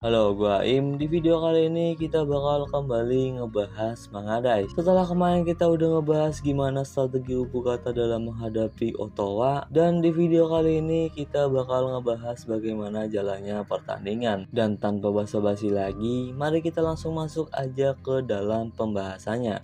Halo, gua Aim. Di video kali ini kita bakal kembali ngebahas Mangadai. Setelah kemarin kita udah ngebahas gimana strategi Ubukata dalam menghadapi Ottawa, dan di video kali ini kita bakal ngebahas bagaimana jalannya pertandingan. Dan tanpa basa-basi lagi, mari kita langsung masuk aja ke dalam pembahasannya.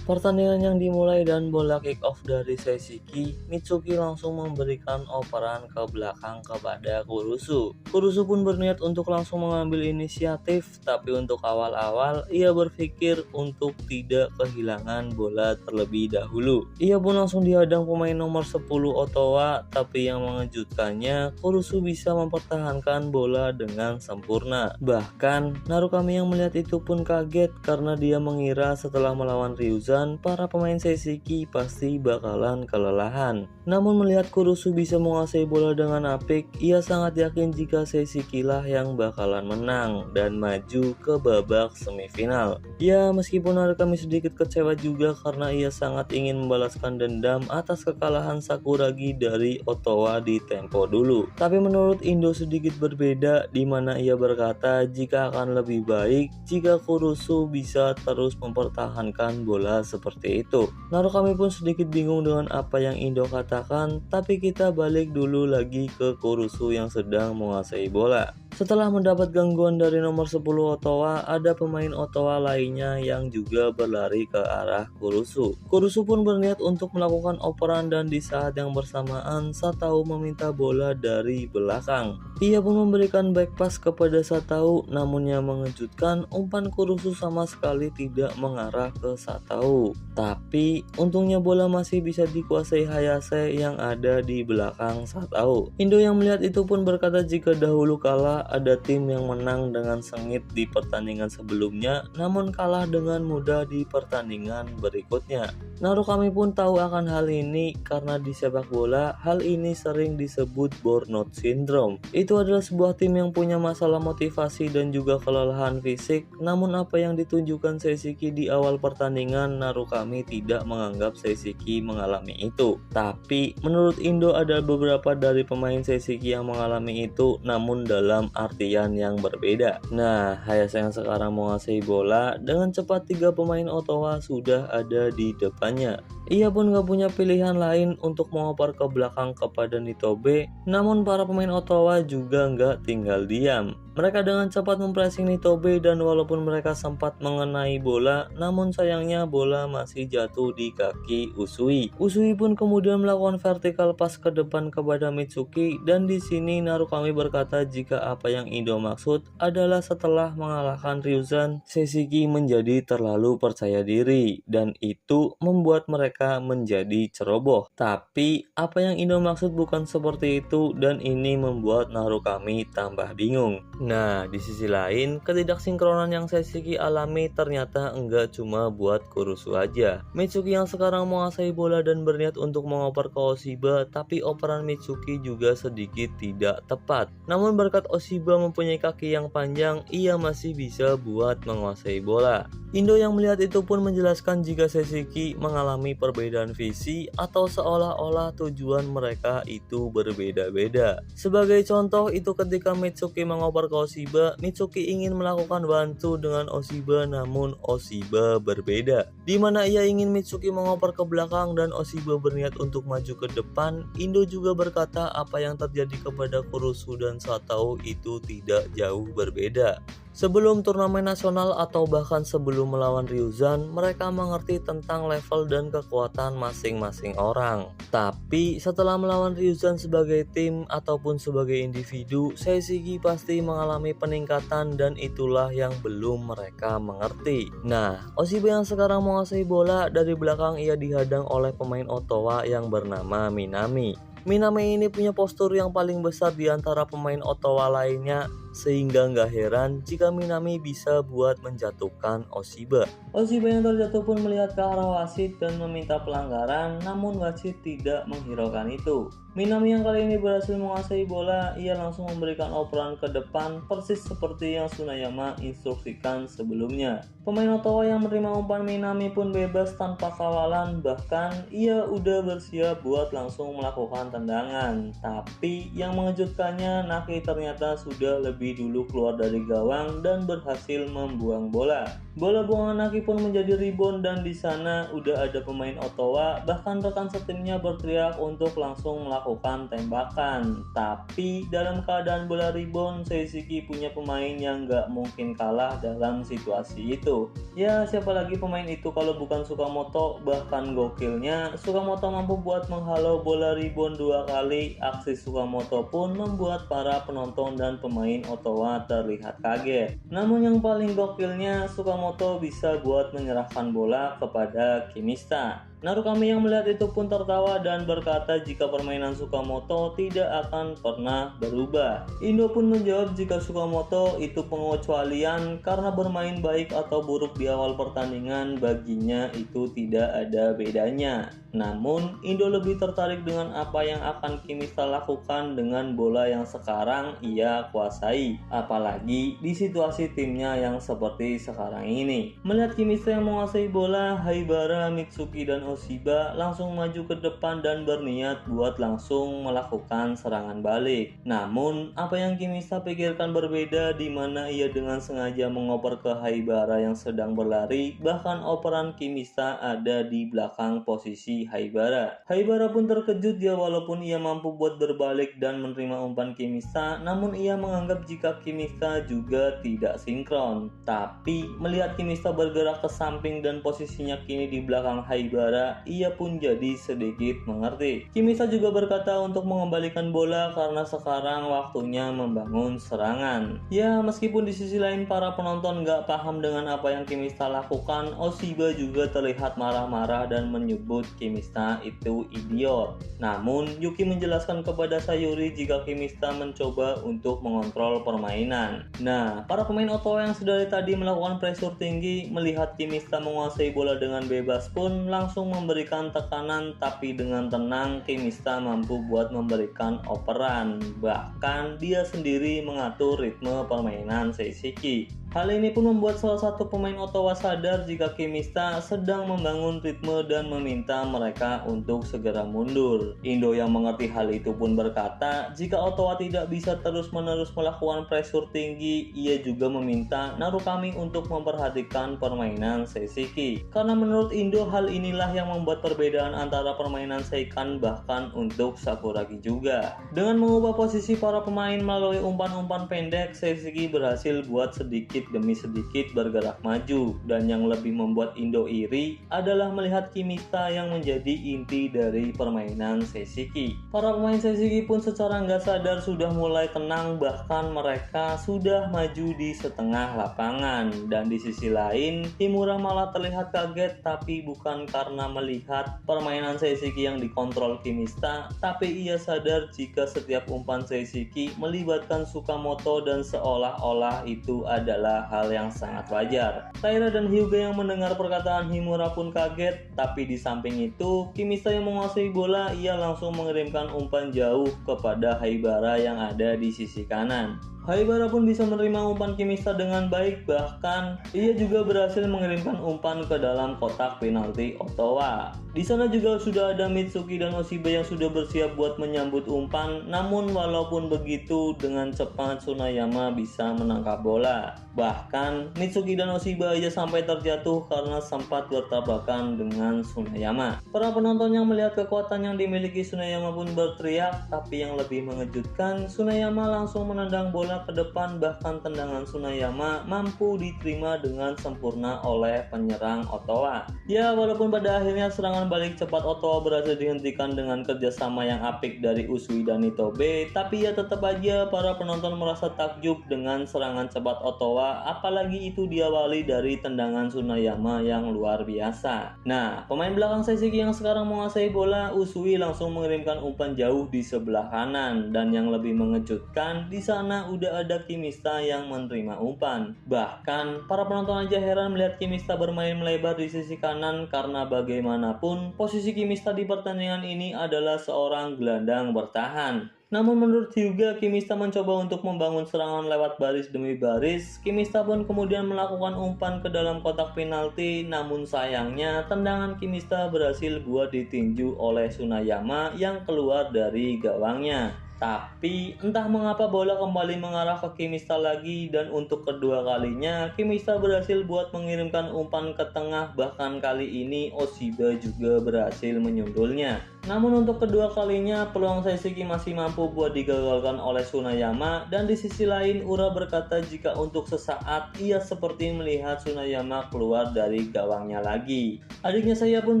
Pertandingan yang dimulai dan bola kick off dari Seishiki, Mitsuki langsung memberikan operan ke belakang kepada Kurusu. Kurusu pun berniat untuk langsung mengambil inisiatif, tapi untuk awal-awal ia berpikir untuk tidak kehilangan bola terlebih dahulu. Ia pun langsung dihadang pemain nomor 10 Ottawa, tapi yang mengejutkannya Kurusu bisa mempertahankan bola dengan sempurna. Bahkan Narukami yang melihat itu pun kaget karena dia mengira setelah melawan Ryuzan para pemain Seishiki pasti bakalan kelelahan. Namun melihat Kurusu bisa menguasai bola dengan apik, ia sangat yakin jika Seishiki lah yang bakalan menang dan maju ke babak semifinal. Ya, meskipun Narukami sedikit kecewa juga karena ia sangat ingin membalaskan dendam atas kekalahan Sakuragi dari Ottawa di tempo dulu. Tapi menurut Indo sedikit berbeda, di mana ia berkata jika akan lebih baik jika Kurusu bisa terus mempertahankan bola seperti itu. Narukami pun sedikit bingung dengan apa yang Indo katakan, tapi kita balik dulu lagi ke Kurusu yang sedang menguasai bola. Setelah mendapat gangguan dari nomor 10 Ottawa, ada pemain Ottawa lainnya yang juga berlari ke arah Kurusu. Kurusu pun berniat untuk melakukan operan dan di saat yang bersamaan Satao meminta bola dari belakang. Ia pun memberikan back pass kepada Satao, namun yang mengejutkan umpan Kurusu sama sekali tidak mengarah ke Satao. Tapi untungnya bola masih bisa dikuasai Hayase yang ada di belakang Satao. Indo yang melihat itu pun berkata jika dahulu kala ada tim yang menang dengan sengit di pertandingan sebelumnya, namun kalah dengan mudah di pertandingan berikutnya. Narukami pun tahu akan hal ini karena di sepak bola hal ini sering disebut burnout syndrome. Itu adalah sebuah tim yang punya masalah motivasi dan juga kelelahan fisik, namun apa yang ditunjukkan Seishiki di awal pertandingan, Narukami tidak menganggap Seishiki mengalami itu. Tapi menurut Indo ada beberapa dari pemain Seishiki yang mengalami itu, namun dalam artian yang berbeda. Nah, Hayase yang sekarang menguasai bola, dengan cepat 3 pemain Ottawa sudah ada di depannya. Ia pun gak punya pilihan lain untuk mengoper ke belakang kepada Nitobe, namun para pemain Ottawa juga gak tinggal diam. Mereka dengan cepat mempressing Nitobe dan walaupun mereka sempat mengenai bola, namun sayangnya bola masih jatuh di kaki Usui. Usui pun kemudian melakukan vertical pass ke depan kepada Mitsuki, dan di sini Narukami berkata jika apa yang Indo maksud adalah setelah mengalahkan Ryuzan, Seishiki menjadi terlalu percaya diri dan itu membuat mereka menjadi ceroboh. Tapi apa yang Indo maksud bukan seperti itu dan ini membuat Narukami tambah bingung. Nah, di sisi lain, ketidaksinkronan yang Seishiki alami ternyata enggak cuma buat Kurusu aja. Mitsuki yang sekarang menguasai bola dan berniat untuk mengoper ke Oshiba, tapi operan Mitsuki juga sedikit tidak tepat. Namun berkat Oshiba mempunyai kaki yang panjang, ia masih bisa buat menguasai bola. Indo yang melihat itu pun menjelaskan jika Seishiki mengalami perbedaan visi atau seolah-olah tujuan mereka itu berbeda-beda. Sebagai contoh itu ketika Mitsuki mengoper ke Oshiba, Mitsuki ingin melakukan bantu dengan Oshiba namun Oshiba berbeda. Di mana ia ingin Mitsuki mengoper ke belakang dan Oshiba berniat untuk maju ke depan, Indo juga berkata apa yang terjadi kepada Kurusu dan Satao itu tidak jauh berbeda. Sebelum turnamen nasional atau bahkan sebelum melawan Ryuzan, mereka mengerti tentang level dan kekuatan masing-masing orang. Tapi setelah melawan Ryuzan sebagai tim ataupun sebagai individu, Seishiki pasti mengalami peningkatan dan itulah yang belum mereka mengerti. Nah, Oshiba yang sekarang menguasai bola, dari belakang ia dihadang oleh pemain Ottawa yang bernama Minami. Minami ini punya postur yang paling besar di antara pemain Ottawa lainnya sehingga nggak heran jika Minami bisa buat menjatuhkan Oshiba. Oshiba yang terjatuh pun melihat ke arah wasit dan meminta pelanggaran, namun wasit tidak menghiraukan itu. Minami yang kali ini berhasil menguasai bola, ia langsung memberikan operan ke depan persis seperti yang Tsunayama instruksikan sebelumnya. Pemain Ottawa yang menerima umpan Minami pun bebas tanpa kawalan, bahkan ia udah bersiap buat langsung melakukan tendangan. Tapi yang mengejutkannya, Naki ternyata sudah lebih dulu keluar dari gawang dan berhasil membuang bola. Bola buangan Naki pun menjadi rebound dan di sana udah ada pemain Ottawa, bahkan rekan setimnya berteriak untuk langsung melakukan tembakan. Tapi dalam keadaan bola rebound, Seishiki punya pemain yang gak mungkin kalah dalam situasi itu. Ya, siapa lagi pemain itu kalau bukan Sukamoto. Bahkan gokilnya, Sukamoto mampu buat menghalau bola rebound 2 kali. Aksi Sukamoto pun membuat para penonton dan pemain Ottawa terlihat kaget. Namun yang paling gokilnya, Sukamoto bisa buat menyerahkan bola kepada Kimista. Narukami yang melihat itu pun tertawa dan berkata jika permainan Sukamoto tidak akan pernah berubah. Indo pun menjawab jika Sukamoto itu pengecualian karena bermain baik atau buruk di awal pertandingan baginya itu tidak ada bedanya. Namun Indo lebih tertarik dengan apa yang akan Kimista lakukan dengan bola yang sekarang ia kuasai, apalagi di situasi timnya yang seperti sekarang ini. Melihat Kimista yang menguasai bola, Haibara, Mitsuki, dan Oshiba langsung maju ke depan dan berniat buat langsung melakukan serangan balik. Namun apa yang Kimista pikirkan berbeda, di mana ia dengan sengaja mengoper ke Haibara yang sedang berlari. Bahkan operan Kimista ada di belakang posisi Haibara. Haibara pun terkejut ya, walaupun ia mampu buat berbalik dan menerima umpan Kimista, namun ia menganggap jika Kimista juga tidak sinkron. Tapi melihat Kimista bergerak ke samping dan posisinya kini di belakang Haibara, ia pun jadi sedikit mengerti. Kimista juga berkata untuk mengembalikan bola karena sekarang waktunya membangun serangan. Ya, meskipun di sisi lain para penonton gak paham dengan apa yang Kimista lakukan, Oshiba juga terlihat marah-marah dan menyebut Kimista itu idiot. Namun Yuki menjelaskan kepada Sayuri jika Kimista mencoba untuk mengontrol permainan. Nah, para pemain Ottawa yang sudah tadi melakukan pressure tinggi melihat Kimista menguasai bola dengan bebas pun langsung memberikan tekanan, tapi dengan tenang Kimista mampu buat memberikan operan. Bahkan dia sendiri mengatur ritme permainan Seishiki. Hal ini pun membuat salah satu pemain Ottawa sadar jika Kimista sedang membangun ritme dan meminta mereka untuk segera mundur. Indo yang mengerti hal itu pun berkata jika Ottawa tidak bisa terus-menerus melakukan pressure tinggi, ia juga meminta Narukami untuk memperhatikan permainan Seishiki. Karena menurut Indo hal inilah yang membuat perbedaan antara permainan Seikan bahkan untuk Sakuragi juga. Dengan mengubah posisi para pemain melalui umpan-umpan pendek, Seishiki berhasil buat sedikit demi sedikit bergerak maju, dan yang lebih membuat Indo iri adalah melihat Kimista yang menjadi inti dari permainan Seishiki. Para pemain Seishiki pun secara nggak sadar sudah mulai tenang, bahkan mereka sudah maju di setengah lapangan. Dan di sisi lain, Himura malah terlihat kaget, tapi bukan karena melihat permainan Seishiki yang dikontrol Kimista, tapi ia sadar jika setiap umpan Seishiki melibatkan Sukamoto dan seolah-olah itu adalah hal yang sangat wajar. Taira dan Hyuga yang mendengar perkataan Himura pun kaget, tapi di samping itu Kimista yang menguasai bola, ia langsung mengirimkan umpan jauh kepada Haibara yang ada di sisi kanan. Haibara pun bisa menerima umpan Kimista dengan baik, bahkan ia juga berhasil mengirimkan umpan ke dalam kotak penalti Ottawa. Di sana juga sudah ada Mitsuki dan Oshiba yang sudah bersiap buat menyambut umpan, namun walaupun begitu dengan cepat Tsunayama bisa menangkap bola. Bahkan Mitsuki dan Oshiba aja sampai terjatuh karena sempat bertabrakan dengan Tsunayama. Para penonton yang melihat kekuatan yang dimiliki Tsunayama pun berteriak, tapi yang lebih mengejutkan, Tsunayama langsung menendang bola ke depan, bahkan tendangan Tsunayama mampu diterima dengan sempurna oleh penyerang Ottawa. Ya, walaupun pada akhirnya serangan balik cepat Ottawa berhasil dihentikan dengan kerjasama yang apik dari Usui dan Nitobe, tapi ya tetap aja para penonton merasa takjub dengan serangan cepat Ottawa, apalagi itu diawali dari tendangan Tsunayama yang luar biasa. Nah, pemain belakang Seishiki yang sekarang menguasai bola, Usui langsung mengirimkan umpan jauh di sebelah kanan, dan yang lebih mengejutkan di sana udah ada Kimista yang menerima umpan. Bahkan para penonton aja heran melihat Kimista bermain melebar di sisi kanan karena bagaimanapun posisi Kimista di pertandingan ini adalah seorang gelandang bertahan. Namun menurut Hyuga, Kimista mencoba untuk membangun serangan lewat baris demi baris. Kimista pun kemudian melakukan umpan ke dalam kotak penalti, namun sayangnya tendangan Kimista berhasil buat ditinju oleh Tsunayama yang keluar dari gawangnya. Tapi entah mengapa bola kembali mengarah ke Kimista lagi, dan untuk kedua kalinya Kimista berhasil buat mengirimkan umpan ke tengah, bahkan kali ini Oshiba juga berhasil menyundulnya. Namun untuk kedua kalinya peluang Seishiki masih mampu buat digagalkan oleh Tsunayama, dan di sisi lain Ura berkata jika untuk sesaat ia seperti melihat Tsunayama keluar dari gawangnya lagi. Adiknya saya pun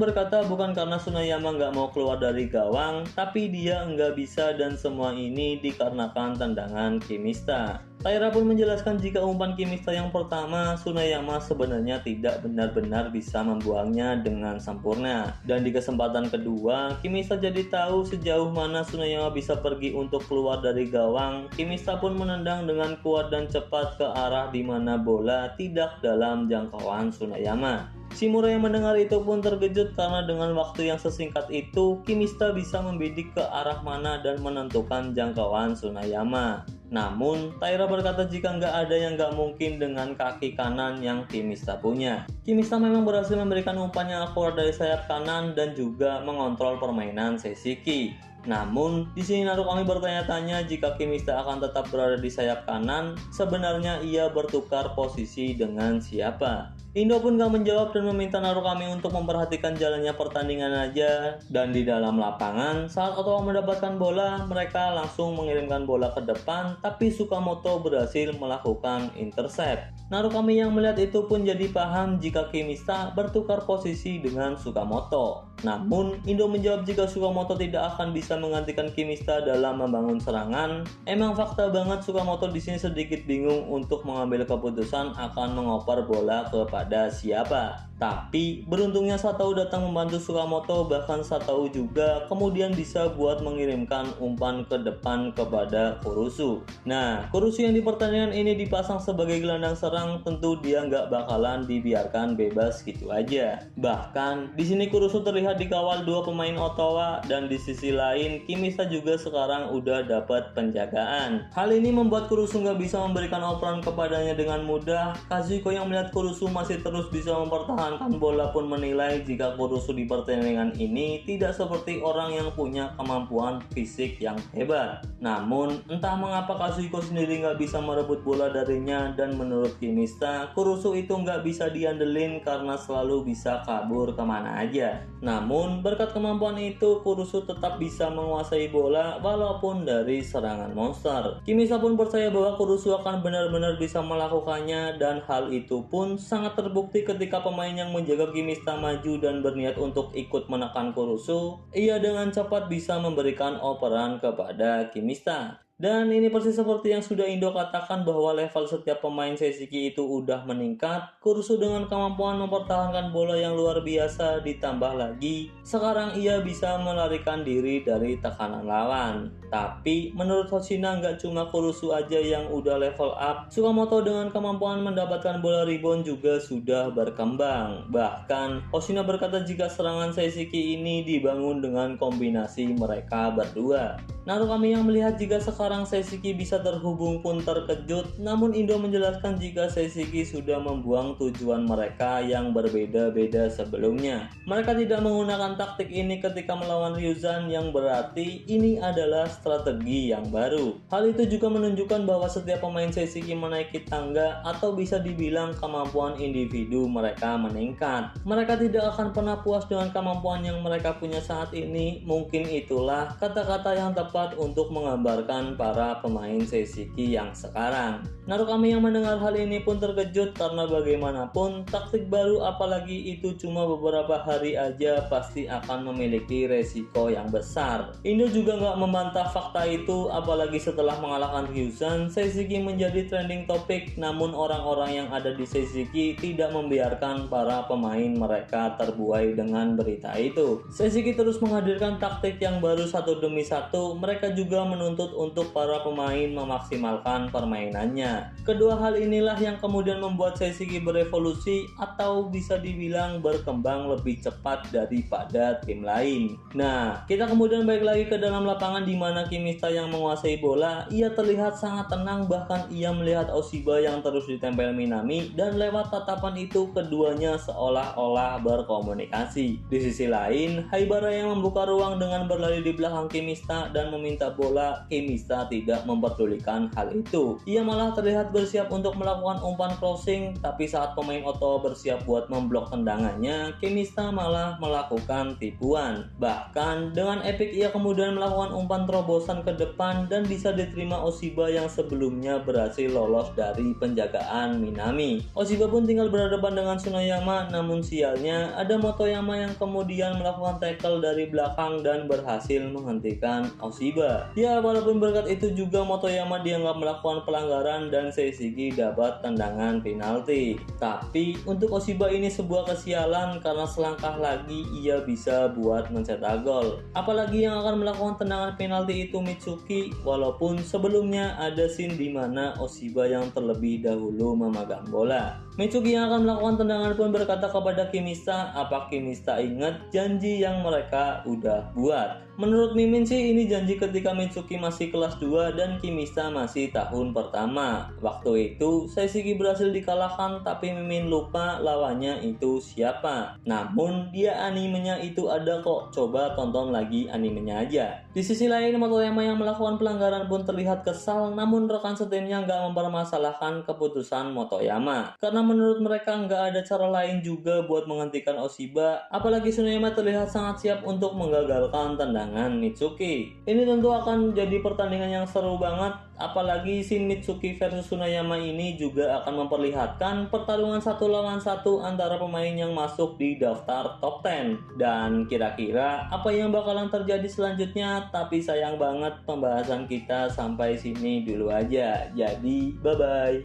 berkata bukan karena Tsunayama nggak mau keluar dari gawang, tapi dia nggak bisa, dan semua ini dikarenakan tendangan Kimista. Taira pun menjelaskan jika umpan Kimista yang pertama, Tsunayama sebenarnya tidak benar-benar bisa membuangnya dengan sempurna. Dan di kesempatan kedua, Kimista jadi tahu sejauh mana Tsunayama bisa pergi untuk keluar dari gawang. Kimista pun menendang dengan kuat dan cepat ke arah di mana bola tidak dalam jangkauan Tsunayama. Shimura yang mendengar itu pun terkejut karena dengan waktu yang sesingkat itu, Kimista bisa membidik ke arah mana dan menentukan jangkauan Tsunayama. Namun, Taira berkata jika nggak ada yang nggak mungkin dengan kaki kanan yang Kimista punya. Kimista memang berhasil memberikan umpan yang akurat dari sayap kanan dan juga mengontrol permainan Seishiki. Namun, di sini Narukami bertanya-tanya jika Kimista akan tetap berada di sayap kanan, sebenarnya ia bertukar posisi dengan siapa. Indo pun gak menjawab dan meminta Narukami untuk memperhatikan jalannya pertandingan aja. Dan di dalam lapangan, saat Otowa mendapatkan bola, mereka langsung mengirimkan bola ke depan, tapi Tsukamoto berhasil melakukan intercept. Narukami yang melihat itu pun jadi paham jika Kimista bertukar posisi dengan Tsukamoto. Namun, Indo menjawab jika Tsukamoto tidak akan bisa menggantikan Kimista dalam membangun serangan. Emang fakta banget Tsukamoto di sini sedikit bingung untuk mengambil keputusan akan mengoper bola kepada siapa. Tapi beruntungnya Satao datang membantu Tsukamoto, bahkan Satao juga kemudian bisa buat mengirimkan umpan ke depan kepada Kurusu. Nah, Kurusu yang di pertandingan ini dipasang sebagai gelandang serang, tentu dia nggak bakalan dibiarkan bebas gitu aja. Bahkan di sini Kurusu terlihat dikawal dua pemain Ottawa, dan di sisi lain Kimista juga sekarang udah dapat penjagaan. Hal ini membuat Kurusu nggak bisa memberikan operan kepadanya dengan mudah. Kazuhiko yang melihat Kurusu masih terus bisa mempertahankan bola pun menilai jika Kurusu di pertandingan ini tidak seperti orang yang punya kemampuan fisik yang hebat. Namun entah mengapa Kazuhiko sendiri nggak bisa merebut bola darinya, dan menurut Kimista Kurusu itu nggak bisa diandelin karena selalu bisa kabur kemana aja. Namun berkat kemampuan itu Kurusu tetap bisa menguasai bola walaupun dari serangan monster. Kimista pun percaya bahwa Kurusu akan benar-benar bisa melakukannya, dan hal itu pun sangat terbukti ketika pemain yang menjaga Kimista maju dan berniat untuk ikut menekan Kurusu. Ia dengan cepat bisa memberikan operan kepada Kimista. Dan ini persis seperti yang sudah Indo katakan bahwa level setiap pemain Seishiki itu udah meningkat. Kurusu dengan kemampuan mempertahankan bola yang luar biasa, ditambah lagi sekarang ia bisa melarikan diri dari tekanan lawan. Tapi menurut Hoshina nggak cuma Kurusu aja yang udah level up, Tsukamoto dengan kemampuan mendapatkan bola rebound juga sudah berkembang. Bahkan Hoshina berkata jika serangan Seishiki ini dibangun dengan kombinasi mereka berdua. Narukami yang melihat jika sekarang Seishiki bisa terhubung pun terkejut, namun Indo menjelaskan jika Seishiki sudah membuang tujuan mereka yang berbeda-beda sebelumnya. Mereka tidak menggunakan taktik ini ketika melawan Ryuzan, yang berarti ini adalah strategi yang baru. Hal itu juga menunjukkan bahwa setiap pemain Seishiki menaiki tangga, atau bisa dibilang kemampuan individu mereka meningkat. Mereka tidak akan pernah puas dengan kemampuan yang mereka punya saat ini. Mungkin itulah kata-kata yang tepat untuk menggambarkan para pemain Seishiki yang sekarang. Narukami yang mendengar hal ini pun terkejut karena bagaimanapun taktik baru, apalagi itu cuma beberapa hari aja, pasti akan memiliki resiko yang besar. Indo juga nggak membantah fakta itu, apalagi setelah mengalahkan Ryuzan, Seishiki menjadi trending topik. Namun orang-orang yang ada di Seishiki tidak membiarkan para pemain mereka terbuai dengan berita itu. Seishiki terus menghadirkan taktik yang baru satu demi satu. Mereka juga menuntut untuk untuk para pemain memaksimalkan permainannya. Kedua hal inilah yang kemudian membuat Seishiki berevolusi atau bisa dibilang berkembang lebih cepat daripada tim lain. Nah, kita kemudian balik lagi ke dalam lapangan di mana Kimista yang menguasai bola. Ia terlihat sangat tenang, bahkan ia melihat Oshiba yang terus ditempel Minami, dan lewat tatapan itu keduanya seolah-olah berkomunikasi. Di sisi lain, Haibara yang membuka ruang dengan berlari di belakang Kimista dan meminta bola. Kimista tidak memperdulikan hal itu. Ia malah terlihat bersiap untuk melakukan umpan crossing, tapi saat pemain Oto bersiap buat memblok tendangannya, Kimista malah melakukan tipuan. Bahkan dengan epik ia kemudian melakukan umpan terobosan ke depan dan bisa diterima Oshiba yang sebelumnya berhasil lolos dari penjagaan Minami. Oshiba pun tinggal berhadapan dengan Tsunoyama, namun sialnya ada Motoyama yang kemudian melakukan tackle dari belakang dan berhasil menghentikan Oshiba. Ya, walaupun berkat itu juga Motoyama dianggap melakukan pelanggaran dan Seishiki dapat tendangan penalti. Tapi untuk Oshiba ini sebuah kesialan karena selangkah lagi ia bisa buat mencetak gol. Apalagi yang akan melakukan tendangan penalti itu Mitsuki, walaupun sebelumnya ada scene di mana Oshiba yang terlebih dahulu memegang bola. Mitsuki yang akan melakukan tendangan pun berkata kepada Kimista, apa Kimista ingat janji yang mereka udah buat. Menurut Mimin sih ini janji ketika Mitsuki masih kelas 2 dan Kimista masih tahun pertama. Waktu itu Seishiki berhasil dikalahkan, tapi Mimin lupa lawannya itu siapa. Namun dia animenya itu ada kok, coba tonton lagi animenya aja. Di sisi lain, Motoyama yang melakukan pelanggaran pun terlihat kesal, namun rekan setimnya nggak mempermasalahkan keputusan Motoyama. Karena menurut mereka nggak ada cara lain juga buat menghentikan Oshiba, apalagi Tsunoyama terlihat sangat siap untuk menggagalkan tendangan Mitsuki. Ini tentu akan jadi pertandingan yang seru banget, apalagi scene Mitsuki versus Tsunoyama ini juga akan memperlihatkan pertarungan 1 lawan 1 antara pemain yang masuk di daftar top 10. Dan kira-kira apa yang bakalan terjadi selanjutnya, tapi sayang banget pembahasan kita sampai sini dulu aja. Jadi bye bye.